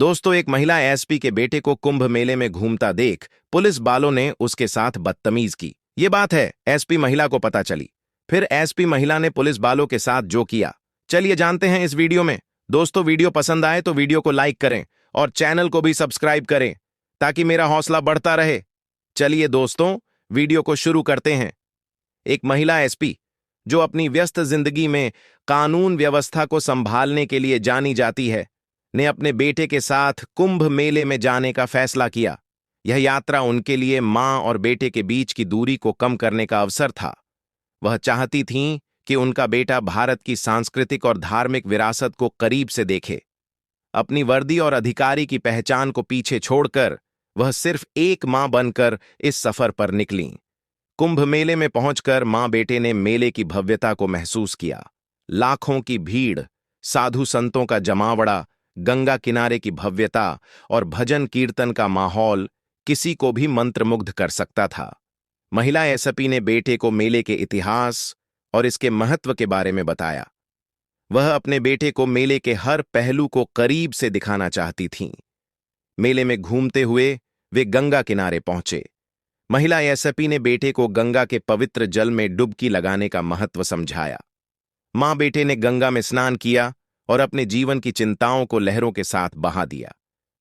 दोस्तों, एक महिला एसपी के बेटे को कुंभ मेले में घूमता देख पुलिस वालों ने उसके साथ बदतमीज की। ये बात है एसपी महिला को पता चली। फिर एसपी महिला ने पुलिस वालों के साथ जो किया, चलिए जानते हैं इस वीडियो में। दोस्तों, वीडियो पसंद आए तो वीडियो को लाइक करें और चैनल को भी सब्सक्राइब करें ताकि मेरा हौसला बढ़ता रहे। चलिए दोस्तों, वीडियो को शुरू करते हैं। एक महिला एसपी जो अपनी व्यस्त जिंदगी में कानून व्यवस्था को संभालने के लिए जानी जाती है, ने अपने बेटे के साथ कुंभ मेले में जाने का फैसला किया। यह यात्रा उनके लिए मां और बेटे के बीच की दूरी को कम करने का अवसर था। वह चाहती थीं कि उनका बेटा भारत की सांस्कृतिक और धार्मिक विरासत को करीब से देखे। अपनी वर्दी और अधिकारी की पहचान को पीछे छोड़कर वह सिर्फ एक मां बनकर इस सफर पर निकलीं। कुंभ मेले में पहुंचकर मां बेटे ने मेले की भव्यता को महसूस किया। लाखों की भीड़, साधु संतों का जमावड़ा, गंगा किनारे की भव्यता और भजन कीर्तन का माहौल किसी को भी मंत्रमुग्ध कर सकता था। महिला एसपी ने बेटे को मेले के इतिहास और इसके महत्व के बारे में बताया। वह अपने बेटे को मेले के हर पहलू को करीब से दिखाना चाहती थीं। मेले में घूमते हुए वे गंगा किनारे पहुंचे। महिला एसपी ने बेटे को गंगा के पवित्र जल में डुबकी लगाने का महत्व समझाया। मां बेटे ने गंगा में स्नान किया और अपने जीवन की चिंताओं को लहरों के साथ बहा दिया।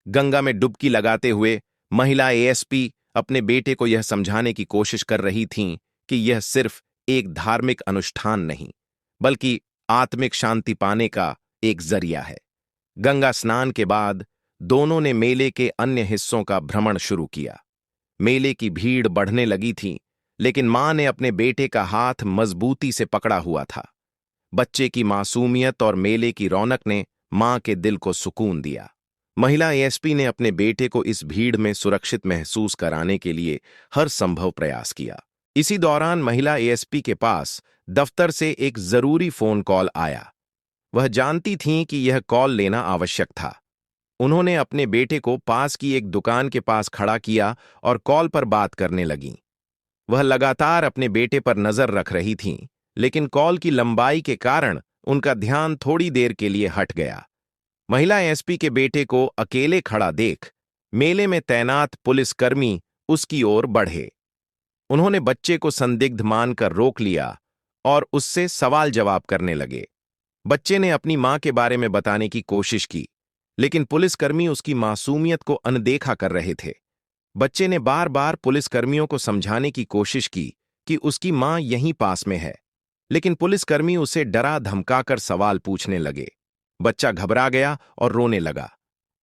गंगा में डुबकी लगाते हुए महिला एएसपी अपने बेटे को यह समझाने की कोशिश कर रही थीं कि यह सिर्फ एक धार्मिक अनुष्ठान नहीं, बल्कि आत्मिक शांति पाने का एक जरिया है। गंगा स्नान के बाद दोनों ने मेले के अन्य हिस्सों का भ्रमण शुरू किया। मेले की भीड़ बढ़ने लगी थी, लेकिन मां ने अपने बेटे का हाथ मजबूती से पकड़ा हुआ था। बच्चे की मासूमियत और मेले की रौनक ने मां के दिल को सुकून दिया। महिला एएसपी ने अपने बेटे को इस भीड़ में सुरक्षित महसूस कराने के लिए हर संभव प्रयास किया। इसी दौरान महिला एएसपी के पास दफ्तर से एक जरूरी फोन कॉल आया। वह जानती थीं कि यह कॉल लेना आवश्यक था। उन्होंने अपने बेटे को पास की एक दुकान के पास खड़ा किया और कॉल पर बात करने लगीं। वह लगातार अपने बेटे पर नजर रख रही थीं, लेकिन कॉल की लंबाई के कारण उनका ध्यान थोड़ी देर के लिए हट गया। महिला एसपी के बेटे को अकेले खड़ा देख मेले में तैनात पुलिसकर्मी उसकी ओर बढ़े। उन्होंने बच्चे को संदिग्ध मानकर रोक लिया और उससे सवाल जवाब करने लगे। बच्चे ने अपनी मां के बारे में बताने की कोशिश की, लेकिन पुलिसकर्मी उसकी मासूमियत को अनदेखा कर रहे थे। बच्चे ने बार बार पुलिसकर्मियों को समझाने की कोशिश की कि उसकी मां यहीं पास में है, लेकिन पुलिसकर्मी उसे डरा धमकाकर सवाल पूछने लगे। बच्चा घबरा गया और रोने लगा।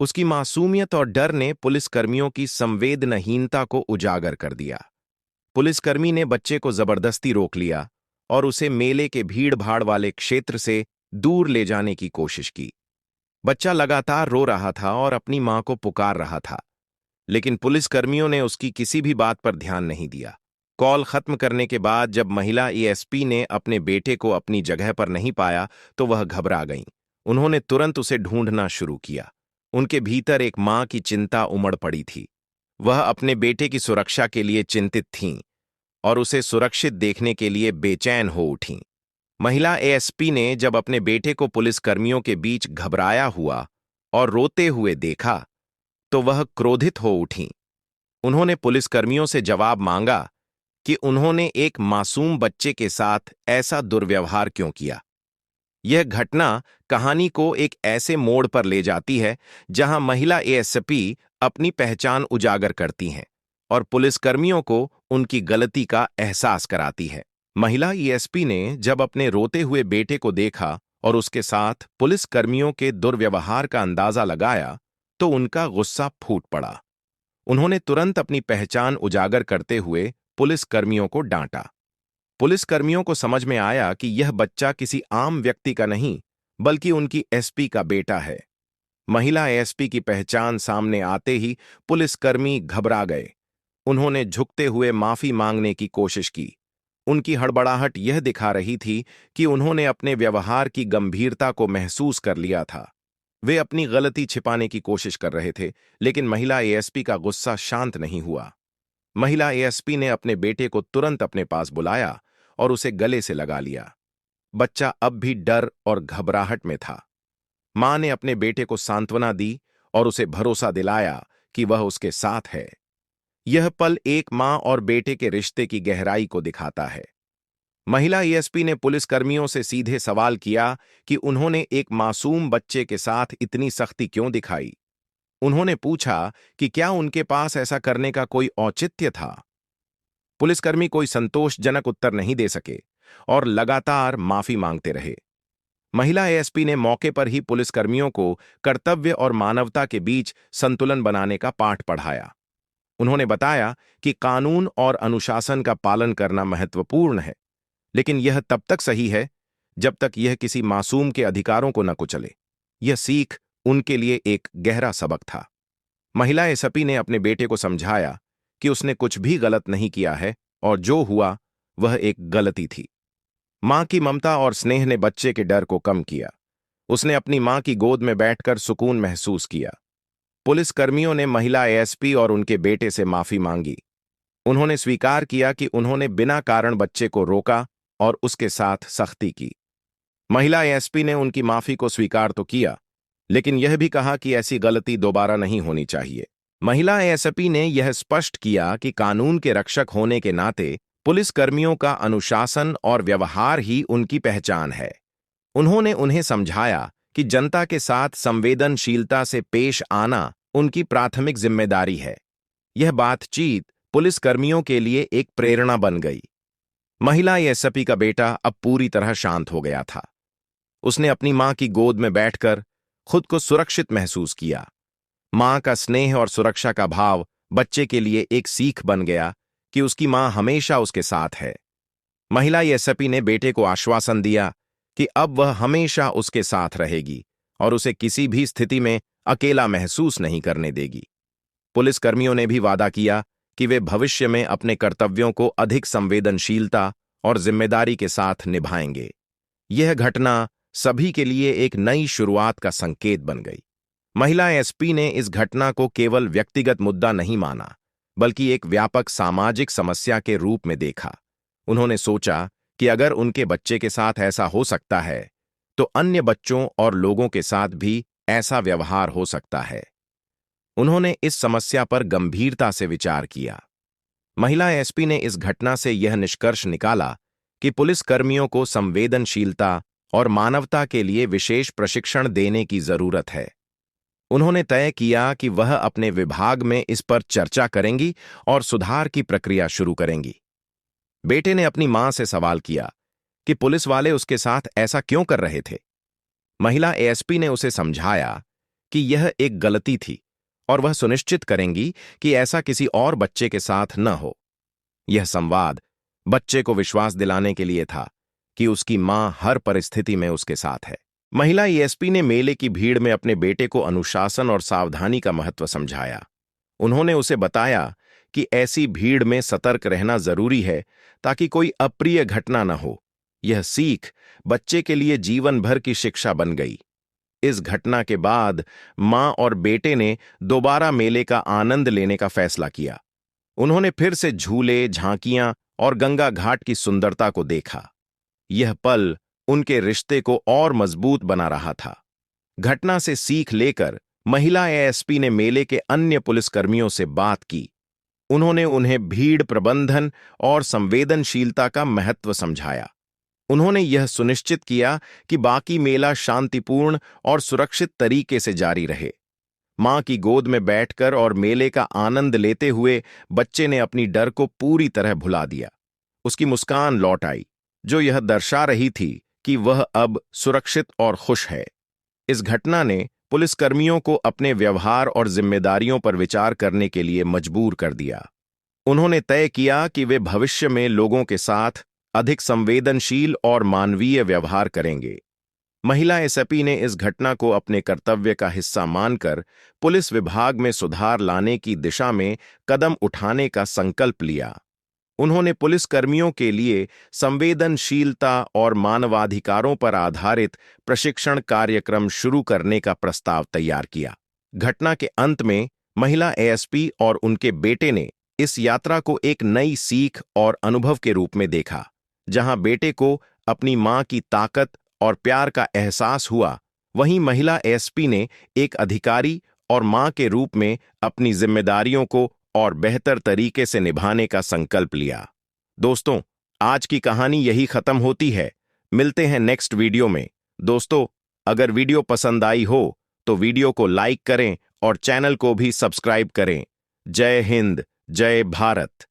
उसकी मासूमियत और डर ने पुलिसकर्मियों की संवेदनहीनता को उजागर कर दिया। पुलिसकर्मी ने बच्चे को जबरदस्ती रोक लिया और उसे मेले के भीड़-भाड़ वाले क्षेत्र से दूर ले जाने की कोशिश की। बच्चा लगातार रो रहा था और अपनी मां को पुकार रहा था, लेकिन पुलिसकर्मियों ने उसकी किसी भी बात पर ध्यान नहीं दिया। कॉल खत्म करने के बाद जब महिला एएसपी ने अपने बेटे को अपनी जगह पर नहीं पाया तो वह घबरा गईं। उन्होंने तुरंत उसे ढूंढना शुरू किया। उनके भीतर एक मां की चिंता उमड़ पड़ी थी। वह अपने बेटे की सुरक्षा के लिए चिंतित थीं और उसे सुरक्षित देखने के लिए बेचैन हो उठीं। महिला एएसपी ने जब अपने बेटे को पुलिसकर्मियों के बीच घबराया हुआ और रोते हुए देखा तो वह क्रोधित हो उठीं। उन्होंने पुलिसकर्मियों से जवाब मांगा कि उन्होंने एक मासूम बच्चे के साथ ऐसा दुर्व्यवहार क्यों किया। यह घटना कहानी को एक ऐसे मोड़ पर ले जाती है जहां महिला एएसपी अपनी पहचान उजागर करती हैं और पुलिसकर्मियों को उनकी गलती का एहसास कराती है। महिला एएसपी ने जब अपने रोते हुए बेटे को देखा और उसके साथ पुलिसकर्मियों के दुर्व्यवहार का अंदाजा लगाया तो उनका गुस्सा फूट पड़ा। उन्होंने तुरंत अपनी पहचान उजागर करते हुए पुलिसकर्मियों को डांटा। पुलिसकर्मियों को समझ में आया कि यह बच्चा किसी आम व्यक्ति का नहीं, बल्कि उनकी एसपी का बेटा है। महिला एसपी की पहचान सामने आते ही पुलिसकर्मी घबरा गए। उन्होंने झुकते हुए माफी मांगने की कोशिश की। उनकी हड़बड़ाहट यह दिखा रही थी कि उन्होंने अपने व्यवहार की गंभीरता को महसूस कर लिया था। वे अपनी गलती छिपाने की कोशिश कर रहे थे, लेकिन महिला एएसपी का गुस्सा शांत नहीं हुआ। महिला एएसपी ने अपने बेटे को तुरंत अपने पास बुलाया और उसे गले से लगा लिया। बच्चा अब भी डर और घबराहट में था। मां ने अपने बेटे को सांत्वना दी और उसे भरोसा दिलाया कि वह उसके साथ है। यह पल एक मां और बेटे के रिश्ते की गहराई को दिखाता है। महिला एएसपी ने पुलिसकर्मियों से सीधे सवाल किया कि उन्होंने एक मासूम बच्चे के साथ इतनी सख्ती क्यों दिखाई। उन्होंने पूछा कि क्या उनके पास ऐसा करने का कोई औचित्य था। पुलिसकर्मी कोई संतोषजनक उत्तर नहीं दे सके और लगातार माफी मांगते रहे। महिला एएसपी ने मौके पर ही पुलिसकर्मियों को कर्तव्य और मानवता के बीच संतुलन बनाने का पाठ पढ़ाया। उन्होंने बताया कि कानून और अनुशासन का पालन करना महत्वपूर्ण है, लेकिन यह तब तक सही है जब तक यह किसी मासूम के अधिकारों को न कुचले। यह सीख उनके लिए एक गहरा सबक था। महिला एएसपी ने अपने बेटे को समझाया कि उसने कुछ भी गलत नहीं किया है और जो हुआ वह एक गलती थी। मां की ममता और स्नेह ने बच्चे के डर को कम किया। उसने अपनी मां की गोद में बैठकर सुकून महसूस किया। पुलिसकर्मियों ने महिला एएसपी और उनके बेटे से माफी मांगी। उन्होंने स्वीकार किया कि उन्होंने बिना कारण बच्चे को रोका और उसके साथ सख्ती की। महिला एएसपी ने उनकी माफी को स्वीकार तो किया, लेकिन यह भी कहा कि ऐसी गलती दोबारा नहीं होनी चाहिए। महिला एएसपी ने यह स्पष्ट किया कि कानून के रक्षक होने के नाते पुलिसकर्मियों का अनुशासन और व्यवहार ही उनकी पहचान है। उन्होंने उन्हें समझाया कि जनता के साथ संवेदनशीलता से पेश आना उनकी प्राथमिक जिम्मेदारी है। यह बातचीत पुलिसकर्मियों के लिए एक प्रेरणा बन गई। महिला एएसपी का बेटा अब पूरी तरह शांत हो गया था। उसने अपनी मां की गोद में बैठकर खुद को सुरक्षित महसूस किया। मां का स्नेह और सुरक्षा का भाव बच्चे के लिए एक सीख बन गया कि उसकी मां हमेशा उसके साथ है। महिला एएसपी ने बेटे को आश्वासन दिया कि अब वह हमेशा उसके साथ रहेगी और उसे किसी भी स्थिति में अकेला महसूस नहीं करने देगी। पुलिसकर्मियों ने भी वादा किया कि वे भविष्य में अपने कर्तव्यों को अधिक संवेदनशीलता और जिम्मेदारी के साथ निभाएंगे। यह घटना सभी के लिए एक नई शुरुआत का संकेत बन गई। महिला एएसपी ने इस घटना को केवल व्यक्तिगत मुद्दा नहीं माना, बल्कि एक व्यापक सामाजिक समस्या के रूप में देखा। उन्होंने सोचा कि अगर उनके बच्चे के साथ ऐसा हो सकता है, तो अन्य बच्चों और लोगों के साथ भी ऐसा व्यवहार हो सकता है। उन्होंने इस समस्या पर गंभीरता से विचार किया। महिला एएसपी ने इस घटना से यह निष्कर्ष निकाला कि पुलिसकर्मियों को संवेदनशीलता और मानवता के लिए विशेष प्रशिक्षण देने की जरूरत है। उन्होंने तय किया कि वह अपने विभाग में इस पर चर्चा करेंगी और सुधार की प्रक्रिया शुरू करेंगी। बेटे ने अपनी मां से सवाल किया कि पुलिस वाले उसके साथ ऐसा क्यों कर रहे थे। महिला एएसपी ने उसे समझाया कि यह एक गलती थी और वह सुनिश्चित करेंगी कि ऐसा किसी और बच्चे के साथ न हो। यह संवाद बच्चे को विश्वास दिलाने के लिए था कि उसकी मां हर परिस्थिति में उसके साथ है। महिला एएसपी ने मेले की भीड़ में अपने बेटे को अनुशासन और सावधानी का महत्व समझाया। उन्होंने उसे बताया कि ऐसी भीड़ में सतर्क रहना जरूरी है ताकि कोई अप्रिय घटना न हो। यह सीख बच्चे के लिए जीवन भर की शिक्षा बन गई। इस घटना के बाद मां और बेटे ने दोबारा मेले का आनंद लेने का फैसला किया। उन्होंने फिर से झूले, झांकियां और गंगा घाट की सुंदरता को देखा। यह पल उनके रिश्ते को और मजबूत बना रहा था। घटना से सीख लेकर महिला एएसपी ने मेले के अन्य पुलिसकर्मियों से बात की। उन्होंने उन्हें भीड़ प्रबंधन और संवेदनशीलता का महत्व समझाया। उन्होंने यह सुनिश्चित किया कि बाकी मेला शांतिपूर्ण और सुरक्षित तरीके से जारी रहे। मां की गोद में बैठकर और मेले का आनंद लेते हुए बच्चे ने अपनी डर को पूरी तरह भुला दिया। उसकी मुस्कान लौट आई, जो यह दर्शा रही थी कि वह अब सुरक्षित और खुश है। इस घटना ने पुलिसकर्मियों को अपने व्यवहार और जिम्मेदारियों पर विचार करने के लिए मजबूर कर दिया। उन्होंने तय किया कि वे भविष्य में लोगों के साथ अधिक संवेदनशील और मानवीय व्यवहार करेंगे। महिला एएसपी ने इस घटना को अपने कर्तव्य का हिस्सा मानकर पुलिस विभाग में सुधार लाने की दिशा में कदम उठाने का संकल्प लिया। उन्होंने पुलिसकर्मियों के लिए संवेदनशीलता और मानवाधिकारों पर आधारित प्रशिक्षण कार्यक्रम शुरू करने का प्रस्ताव तैयार किया। घटना के अंत में महिला एएसपी और उनके बेटे ने इस यात्रा को एक नई सीख और अनुभव के रूप में देखा। जहां बेटे को अपनी मां की ताकत और प्यार का एहसास हुआ, वहीं महिला एएसपी ने एक अधिकारी और मां के रूप में अपनी जिम्मेदारियों को और बेहतर तरीके से निभाने का संकल्प लिया। दोस्तों, आज की कहानी यही खत्म होती है। मिलते हैं नेक्स्ट वीडियो में। दोस्तों, अगर वीडियो पसंद आई हो तो वीडियो को लाइक करें और चैनल को भी सब्सक्राइब करें। जय हिंद, जय भारत।